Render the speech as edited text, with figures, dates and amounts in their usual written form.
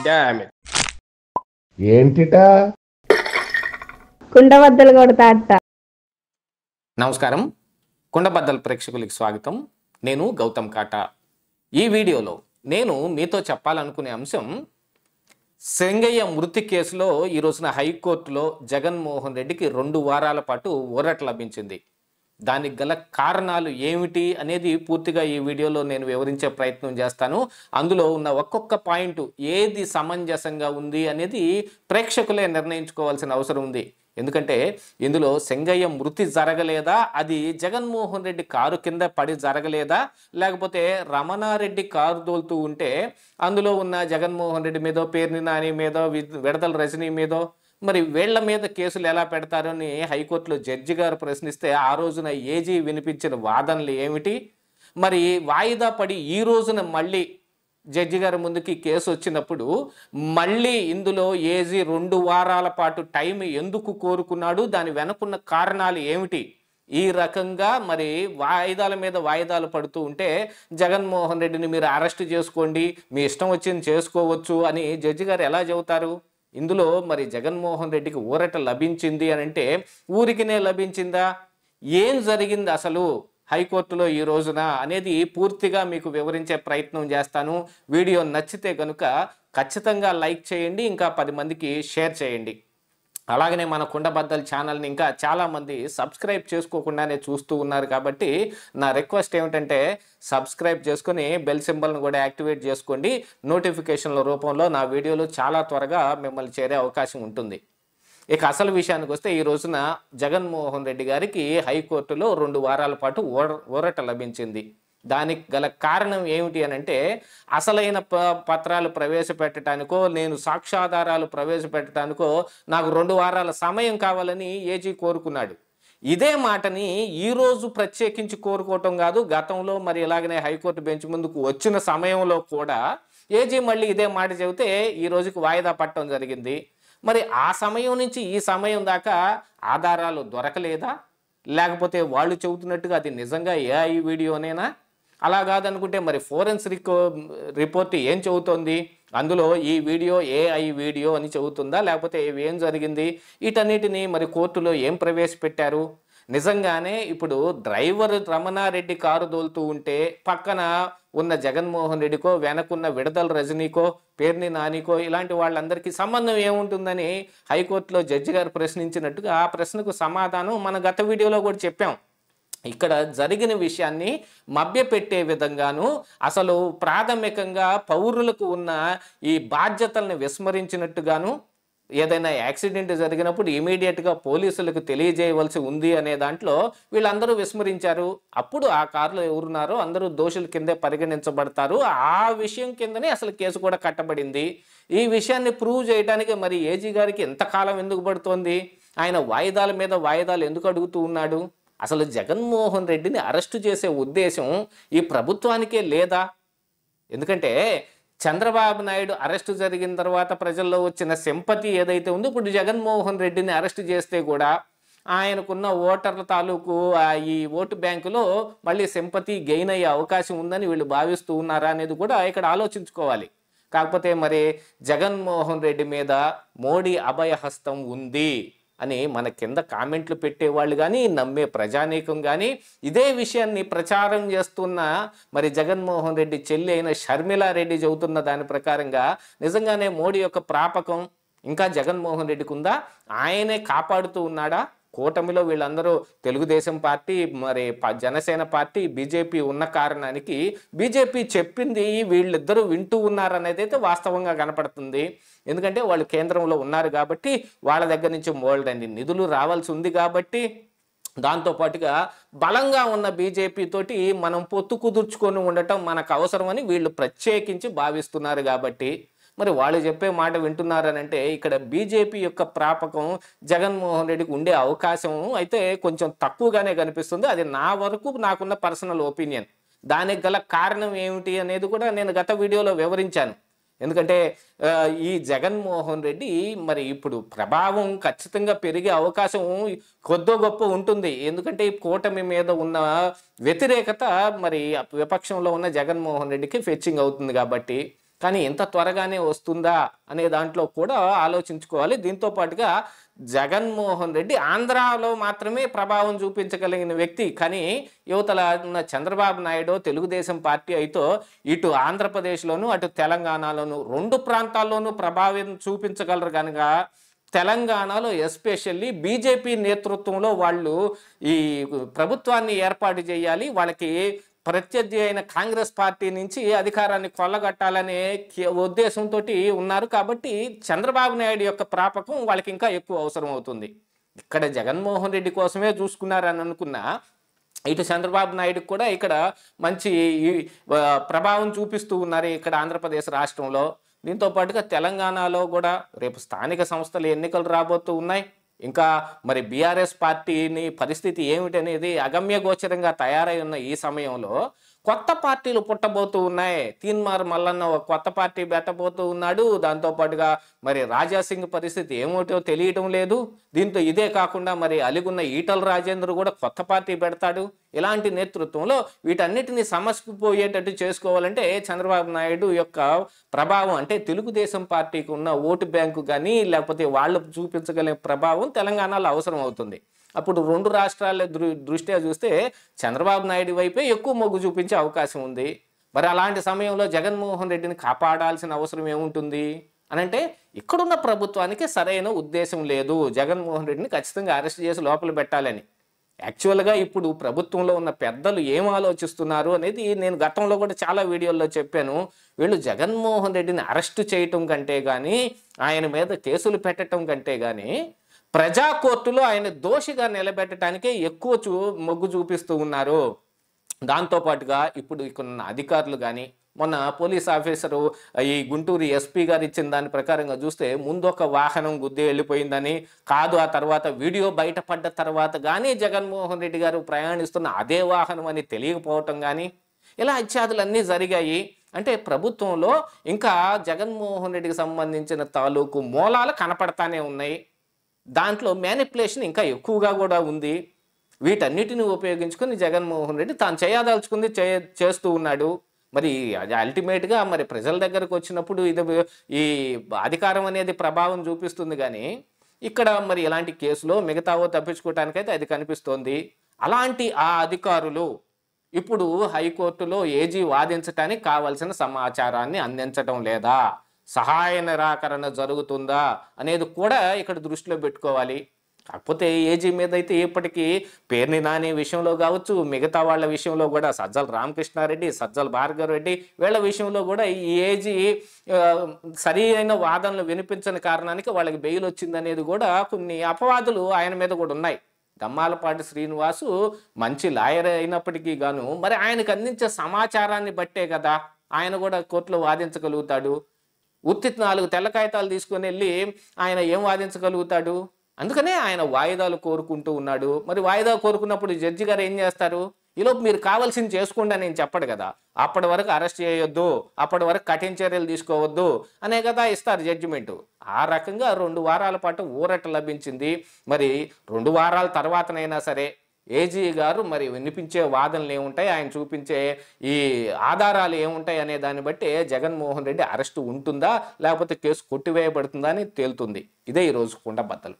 Damn it. ఏంటిటా కుండబద్దలు కొడతా అత్త. నమస్కారం, కుండబద్దల ప్రేక్షకులకి స్వాగతం. నేను గౌతమ్ కాటా. ఈ వీడియోలో నేను మీతో చెప్పాలనుకునే అంశం, సింగయ్య మృతి కేసులో ఈ రోజున హైకోర్టులో జగన్మోహన్ రెడ్డికి 2 వారాల పాటు ఊరట లభించింది. దానికి గల కారణాలు ఏమిటి అనేది పూర్తిగా ఈ వీడియోలో నేను వివరించే ప్రయత్నం చేస్తాను. అందులో ఉన్న ఒక్కొక్క పాయింట్ ఏది సమంజసంగా ఉంది అనేది ప్రేక్షకులే నిర్ణయించుకోవాల్సిన అవసరం ఉంది. ఎందుకంటే ఇందులో సింగయ్య మృతి జరగలేదా, అది జగన్మోహన్ రెడ్డి కారు కింద పడి జరగలేదా, లేకపోతే రమణారెడ్డి కారు తోలుతూ ఉంటే అందులో ఉన్న జగన్మోహన్ రెడ్డి మీదో, పేర్ని నాని మీదో, విడదల రజనీ మీదో, మరి వీళ్ల మీద కేసులు ఎలా పెడతారని హైకోర్టులో జడ్జి గారు ప్రశ్నిస్తే ఆ రోజున ఏజీ వినిపించిన వాదనలు ఏమిటి, మరి వాయిదా పడి ఈ రోజున మళ్ళీ జడ్జి గారి ముందుకి కేసు వచ్చినప్పుడు మళ్ళీ ఇందులో ఏజీ 2 వారాల పాటు టైం ఎందుకు కోరుకున్నాడు, దాని వెనుకున్న కారణాలు ఏమిటి, ఈ రకంగా మరి వాయిదాల మీద వాయిదాలు పడుతూ ఉంటే జగన్మోహన్ రెడ్డిని మీరు అరెస్ట్ చేసుకోండి, మీ ఇష్టం వచ్చింది చేసుకోవచ్చు అని జడ్జి గారు ఎలా చెబుతారు? ఇందులో మరి జగన్మోహన్ రెడ్డికి ఊరట లభించింది అని అంటే ఊరికినే లభించిందా, ఏం జరిగింది అసలు హైకోర్టులో ఈ రోజున అనేది పూర్తిగా మీకు వివరించే ప్రయత్నం చేస్తాను. వీడియో నచ్చితే కనుక ఖచ్చితంగా లైక్ చేయండి, ఇంకా 10 మందికి షేర్ చేయండి. అలాగనే మన కుండబద్దల ఛానల్ని ఇంకా చాలామంది సబ్స్క్రైబ్ చేసుకోకుండానే చూస్తూ ఉన్నారు. కాబట్టి నా రిక్వెస్ట్ ఏమిటంటే సబ్స్క్రైబ్ చేసుకొని బెల్ సింబల్ని కూడా యాక్టివేట్ చేసుకోండి. నోటిఫికేషన్ల రూపంలో నా వీడియోలు చాలా త్వరగా మిమ్మల్ని చేరే అవకాశం ఉంటుంది. ఇక అసలు విషయానికి వస్తే ఈ రోజున జగన్మోహన్ రెడ్డి గారికి హైకోర్టులో 2 వారాల పాటు ఊరట లభించింది. దానికి గల కారణం ఏమిటి అని అంటే, అసలైన పత్రాలు ప్రవేశపెట్టడానికో, నేను సాక్ష్యాధారాలు ప్రవేశపెట్టడానికో నాకు 2 వారాల సమయం కావాలని ఏజీ కోరుకున్నాడు. ఇదే మాటని ఈరోజు ప్రత్యేకించి కోరుకోవటం కాదు, గతంలో మరి ఇలాగనే హైకోర్టు బెంచ్ ముందుకు వచ్చిన సమయంలో కూడా ఏజీ మళ్ళీ ఇదే మాట చెబితే ఈ రోజుకి వాయిదా పట్టడం జరిగింది. మరి ఆ సమయం నుంచి ఈ సమయం దాకా ఆధారాలు దొరకలేదా, లేకపోతే వాళ్ళు చెబుతున్నట్టుగా అది నిజంగా ఏఐ వీడియోనేనా? అలా కాదనుకుంటే మరి ఫోరెన్సిక్ రిపోర్ట్ ఏం చెబుతోంది? అందులో ఈ వీడియో ఏఐ వీడియో అని చెబుతుందా, లేకపోతే ఏం జరిగింది? వీటన్నిటిని మరి కోర్టులో ఏం ప్రవేశపెట్టారు? నిజంగానే ఇప్పుడు డ్రైవర్ రమణారెడ్డి కారు దోలుతూ ఉంటే పక్కన ఉన్న జగన్మోహన్ రెడ్డికో, వెనకున్న విడదల రజనీకో, పేర్ని నానికో, ఇలాంటి వాళ్ళందరికీ సంబంధం ఏముంటుందని హైకోర్టులో జడ్జి గారు ప్రశ్నించినట్టుగా ఆ ప్రశ్నకు సమాధానం మన గత వీడియోలో కూడా చెప్పాం. ఇక్కడ జరిగిన విషయాన్ని మభ్యపెట్టే విధంగాను, అసలు ప్రాథమికంగా పౌరులకు ఉన్న ఈ బాధ్యతల్ని విస్మరించినట్టుగాను, ఏదైనా యాక్సిడెంట్ జరిగినప్పుడు ఇమీడియట్గా పోలీసులకు తెలియజేయవలసి ఉంది అనే దాంట్లో వీళ్ళందరూ విస్మరించారు. అప్పుడు ఆ కారులో ఎవరున్నారో అందరూ దోషుల కిందే పరిగణించబడతారు. ఆ విషయం కిందనే అసలు కేసు కూడా కట్టబడింది. ఈ విషయాన్ని ప్రూవ్ చేయడానికి మరి ఏజీ గారికి ఎంతకాలం ఎందుకు పడుతోంది? ఆయన వాయిదాల మీద వాయిదాలు ఎందుకు అడుగుతూ ఉన్నాడు? అసలు జగన్మోహన్ రెడ్డిని అరెస్టు చేసే ఉద్దేశం ఈ ప్రభుత్వానికే లేదా? ఎందుకంటే చంద్రబాబు నాయుడు అరెస్టు జరిగిన తర్వాత ప్రజల్లో వచ్చిన సింపతి ఏదైతే ఉందో, ఇప్పుడు జగన్మోహన్ రెడ్డిని అరెస్టు చేస్తే కూడా ఆయనకున్న ఓటర్ల తాలూకు ఈ ఓటు బ్యాంకులో మళ్ళీ సింపతి గెయిన్ అయ్యే అవకాశం ఉందని వీళ్ళు భావిస్తూ ఉన్నారా అనేది కూడా ఇక్కడ ఆలోచించుకోవాలి. కాకపోతే మరి జగన్మోహన్ రెడ్డి మీద మోడీ అభయహస్తం ఉంది అని మన కింద కామెంట్లు పెట్టేవాళ్ళు కానీ, నమ్మే ప్రజానీకం కానీ, ఇదే విషయాన్ని ప్రచారం చేస్తున్న మరి జగన్మోహన్ రెడ్డి చెల్లి అయిన షర్మిలారెడ్డి చెబుతున్న దాని ప్రకారంగా నిజంగానే మోడీ యొక్క ప్రాపకం ఇంకా జగన్మోహన్ రెడ్డికి ఉందా? ఆయనే కాపాడుతూ ఉన్నాడా? కూటమిలో వీళ్ళందరూ తెలుగుదేశం పార్టీ, మరి జనసేన పార్టీ, బీజేపీ ఉన్న కారణానికి బీజేపీ చెప్పింది వీళ్ళిద్దరూ వింటూ ఉన్నారనేది అయితే వాస్తవంగా కనపడుతుంది. ఎందుకంటే వాళ్ళు కేంద్రంలో ఉన్నారు కాబట్టి, వాళ్ళ దగ్గర నుంచి మోల్డని నిధులు రావాల్సి ఉంది కాబట్టి, దాంతోపాటుగా బలంగా ఉన్న బీజేపీ తోటి మనం పొత్తు కుదుర్చుకొని ఉండటం మనకు అవసరమని వీళ్ళు ప్రత్యేకించి భావిస్తున్నారు. కాబట్టి మరి వాళ్ళు చెప్పే మాట వింటున్నారనంటే ఇక్కడ బీజేపీ యొక్క ప్రాపకం జగన్మోహన్ రెడ్డికి ఉండే అవకాశం అయితే కొంచెం తక్కువగానే కనిపిస్తుంది. అది నా వరకు నాకున్న పర్సనల్ ఒపీనియన్. దానికి గల కారణం ఏమిటి అనేది కూడా నేను గత వీడియోలో వివరించాను. ఎందుకంటే ఈ జగన్మోహన్ రెడ్డి మరి ఇప్పుడు ప్రభావం ఖచ్చితంగా పెరిగే అవకాశం కొద్దో గొప్ప ఉంటుంది. ఎందుకంటే ఈ కూటమి మీద ఉన్న వ్యతిరేకత మరి విపక్షంలో ఉన్న జగన్మోహన్ రెడ్డికి ఫెచ్చింగ్ అవుతుంది కాబట్టి. కానీ ఇంత త్వరగానే వస్తుందా అనే దాంట్లో కూడా ఆలోచించుకోవాలి. దీంతో పాటుగా జగన్మోహన్ రెడ్డి ఆంధ్రాలో మాత్రమే ప్రభావం చూపించగలిగిన వ్యక్తి, కానీ యువతల ఉన్న చంద్రబాబు నాయుడు తెలుగుదేశం పార్టీ అయితే ఇటు ఆంధ్రప్రదేశ్లోను అటు తెలంగాణలోను 2 ప్రాంతాల్లోనూ ప్రభావం చూపించగలరు కనుక తెలంగాణలో ఎస్పెషల్లీ బీజేపీ నేతృత్వంలో వాళ్ళు ఈ ప్రభుత్వాన్ని ఏర్పాటు చేయాలి, వాళ్ళకి ప్రత్యర్థి అయిన కాంగ్రెస్ పార్టీ నుంచి అధికారాన్ని కొల్లగట్టాలనే ఉద్దేశంతో ఉన్నారు. కాబట్టి చంద్రబాబు నాయుడు యొక్క ప్రాపకం వాళ్ళకి ఇంకా ఎక్కువ అవసరం అవుతుంది. ఇక్కడ జగన్మోహన్ రెడ్డి కోసమే చూసుకున్నారని అనుకున్నా ఇటు చంద్రబాబు నాయుడుకి కూడా ఇక్కడ మంచి ప్రభావం చూపిస్తూ ఉన్నారు ఇక్కడ ఆంధ్రప్రదేశ్ రాష్ట్రంలో. దీంతో పాటుగా తెలంగాణలో కూడా రేపు స్థానిక సంస్థల ఎన్నికలు రాబోతూ ఉన్నాయి. ఇంకా మరి బీఆర్ఎస్ పార్టీని పరిస్థితి ఏమిటనేది అగమ్యగోచరంగా తయారై ఉన్న ఈ సమయంలో కొత్త పార్టీలు పుట్టబోతూ ఉన్నాయి. తీన్మార్ మల్లన్న ఒక కొత్త పార్టీ పెట్టబోతూ ఉన్నాడు. దాంతోపాటుగా మరి రాజాసింగ్ పరిస్థితి ఏమిటో తెలియటం లేదు. దీంతో ఇదే కాకుండా మరి అలిగున్న ఈటల రాజేందర్ కూడా కొత్త పార్టీ పెడతాడు. ఇలాంటి నేతృత్వంలో వీటన్నిటిని సమస్యపోయేటట్టు చేసుకోవాలంటే చంద్రబాబు నాయుడు యొక్క ప్రభావం, అంటే తెలుగుదేశం పార్టీకి ఉన్న ఓటు బ్యాంకు కానీ లేకపోతే వాళ్ళు చూపించగలిగే ప్రభావం తెలంగాణలో అవసరం అవుతుంది. అప్పుడు 2 రాష్ట్రాల దృష్ట్యా చూస్తే చంద్రబాబు నాయుడు వైపే ఎక్కువ మొగ్గు చూపించే అవకాశం ఉంది. మరి అలాంటి సమయంలో జగన్మోహన్ రెడ్డిని కాపాడాల్సిన అవసరం ఏముంటుంది అనంటే ఇక్కడున్న ప్రభుత్వానికి సరైన ఉద్దేశం లేదు జగన్మోహన్ రెడ్డిని ఖచ్చితంగా అరెస్ట్ చేసి లోపల పెట్టాలని. యాక్చువల్గా ఇప్పుడు ప్రభుత్వంలో ఉన్న పెద్దలు ఏం ఆలోచిస్తున్నారు అనేది నేను గతంలో కూడా చాలా వీడియోల్లో చెప్పాను. వీళ్ళు జగన్మోహన్ రెడ్డిని అరెస్ట్ చేయటం కంటే కానీ ఆయన మీద కేసులు పెట్టడం కంటే కానీ ప్రజా కోర్టులో ఆయన దోషిగా నిలబెట్టడానికే ఎక్కువ మొగ్గు చూపిస్తూ ఉన్నారు. దాంతోపాటుగా ఇప్పుడు ఇక్కడ అధికారులు కానీ మొన్న పోలీస్ ఆఫీసరు ఈ గుంటూరు ఎస్పీ గారు ఇచ్చిన దాని ప్రకారంగా చూస్తే ముందు ఒక వాహనం గుద్ది వెళ్ళిపోయిందని కాదు, ఆ తర్వాత వీడియో బయటపడ్డ తర్వాత కానీ జగన్మోహన్ రెడ్డి గారు ప్రయాణిస్తున్న అదే వాహనం అని తెలియకపోవటం కానీ ఇలా ఇత్యాదులన్నీ జరిగాయి. అంటే ప్రభుత్వంలో ఇంకా జగన్మోహన్ రెడ్డికి సంబంధించిన తాలూకు మూలాలు కనపడతానే ఉన్నాయి. దాంట్లో మ్యానిపులేషన్ ఇంకా ఎక్కువగా కూడా ఉంది. వీటన్నిటిని ఉపయోగించుకొని జగన్మోహన్ రెడ్డి తాను చేయదలుచుకుంది చేస్తూ ఉన్నాడు. మరి అది అల్టిమేట్గా మరి ప్రజల దగ్గరకు వచ్చినప్పుడు ఇది ఈ అధికారం అనేది ప్రభావం చూపిస్తుంది. కానీ ఇక్కడ మరి ఇలాంటి కేసులో మిగతావో తప్పించుకోవటానికైతే అది కనిపిస్తోంది. అలాంటి ఆ అధికారులు ఇప్పుడు హైకోర్టులో ఏజీ వాదించటానికి కావలసిన సమాచారాన్ని అందించటం లేదా, సహాయ నిరాకరణ జరుగుతుందా అనేది కూడా ఇక్కడ దృష్టిలో పెట్టుకోవాలి. కాకపోతే ఏజీ మీద అయితే ఇప్పటికీ పేర్ని నాని విషయంలో కావచ్చు, మిగతా వాళ్ళ విషయంలో కూడా సజ్జల రామకృష్ణారెడ్డి, సజ్జల భార్గవరెడ్డి వీళ్ళ విషయంలో కూడా ఈ ఏజీ సరి అయిన వాదనలు వినిపించని కారణానికి వాళ్ళకి బెయిల్ వచ్చిందనేది కూడా కొన్ని అపవాదులు ఆయన మీద కూడా ఉన్నాయి. దమ్మాలపాటి శ్రీనివాసు మంచి లాయర్ అయినప్పటికీ గాను మరి ఆయనకు అందించే సమాచారాన్ని బట్టే కదా ఆయన కూడా కోర్టులో వాదించగలుగుతాడు. ఉత్తి 4 తెల్ల కాగితాలు తీసుకొని వెళ్ళి ఆయన ఏం వాదించగలుగుతాడు? అందుకనే ఆయన వాయిదాలు కోరుకుంటూ ఉన్నాడు. మరి వాయిదా కోరుకున్నప్పుడు జడ్జి గారు ఏం చేస్తారు? ఈలోపు మీరు కావాల్సింది చేసుకోండి అని చెప్పడు కదా. అప్పటి వరకు అరెస్ట్ చేయొద్దు, అప్పటి వరకు కఠిన చర్యలు తీసుకోవద్దు అనే కదా ఇస్తారు జడ్జిమెంటు. ఆ రకంగా 2 వారాల పాటు ఊరట లభించింది. మరి 2 వారాల తర్వాతనైనా సరే ఏజీ గారు మరి వినిపించే వాదనలు ఏముంటాయి, ఆయన చూపించే ఈ ఆధారాలు ఏముంటాయి అనే దాన్ని బట్టి జగన్మోహన్ రెడ్డి అరెస్టు ఉంటుందా లేకపోతే కేసు కొట్టివేయబడుతుందా అని తేలుతుంది. ఇదే ఈరోజు కుండబద్దలు.